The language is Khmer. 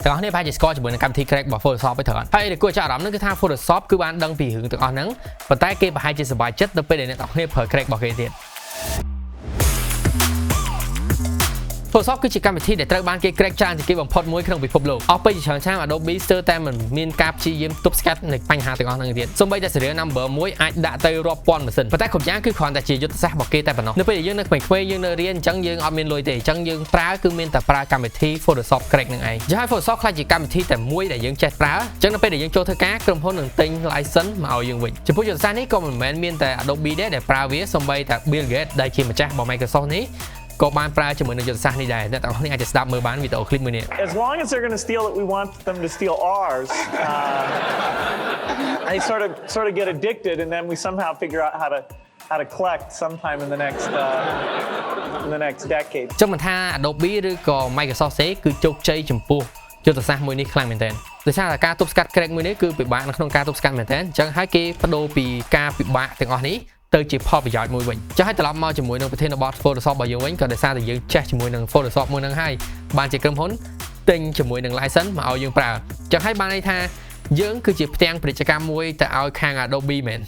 ទាំងអស់នេះប្រហែលជាស្គាល់ជាមួយនឹងកម្មវិធី crack របស់ Photoshop ទៅច្រើនហើយគួរចាប់អារម្មណ៍នោះគឺថា Photoshop គឺបានដឹងពីរឿងទាំងអស់ហ្នឹងប៉ុន្តែគេប្រហែលជាសប្បាយចិត្តទៅពេលដែលអ្នកទាំងគ្នាប្រើ crack របស់គេទៀត Photoshop គឺជាកម្មវិធីដែលត្រូវបានគេ crack ច្រើនជាងគេបំផុតមួយក្នុងពិភពលោកអស់ពេលជាច្រើនឆ្នាំ Adobe ស្ទើរតែមិនមានការព្យាយាមទប់ស្កាត់នៃបញ្ហាទាំងអស់ហ្នឹងទៀតសូម្បីតែ serial number មួយអាចដាក់ទៅរាប់ពាន់ម៉ាស៊ីនប៉ុន្តែគ្រប់យ៉ាងគឺគ្រាន់តែជាយុទ្ធសាស្ត្ររបស់គេតែប៉ុណ្ណោះនៅពេលដែលយើងនៅក្មេងៗយើងនៅរៀនអញ្ចឹងយើងអត់មានលុយទេអញ្ចឹងយើងប្រើគឺមានតែប្រើកម្មវិធី Photoshop crack ហ្នឹងឯងអញ្ចឹងហើយ Photoshop ខ្លះជាកម្មវិធីតែមួយដែលយើងចេះប្រើអញ្ចឹងនៅពេលដែលយើងចូលធ្វើការក្រុមហ៊ុននឹងទិញ license មកឲ្យយើងវិញចំពោះយុទ្ធសាស្ត្រនេះក៏មិនមែនមានតែ Adobe ដែរដែលប្រើវាសូម្បីតែ Bill Gates ដែលជាម្ចាស់របស់ Microsoft នេះក៏បានប្រើជាមួយនឹងយុទ្ធសាស្ត្រនេះដែរអ្នកទាំងអស់គ្នាអាចស្ដាប់មើលបានវីដេអូឃ្លីបមួយនេះ As long as they're going to steal it, we want them to steal ours. They sort of get addicted, and then we somehow figure out how to collect sometime in the next decade. ចុះមិនថា Adobe ឬក៏ Microsoft ទេគឺជោគជ័យចំពោះយុទ្ធសាស្ត្រមួយនេះខ្លាំងមែនទែនដោយសារតែការទប់ស្កាត់ crack មួយនេះគឺពិបាកនៅក្នុងការទប់ស្កាត់មែនទែនអញ្ចឹងហើយគេបដូរពីការពិបាកទាំងអស់នេះទៅជាផលប្រយោជន៍មួយវិញចុះឲ្យត្រឡប់មកជាមួយនឹងប្រធានបទ Photoshop របស់យើងវិញក៏ដោយសារតែយើងចេះជាមួយនឹង Photoshop មួយហ្នឹងហើយបានជាក្រុមហ៊ុនទិញជាមួយនឹង license មកឲ្យយើងប្រើចុះឲ្យបានន័យថាយើងគឺជាផ្ទាំងពាណិជ្ជកម្មមួយទៅឲ្យខាង Adobe មែន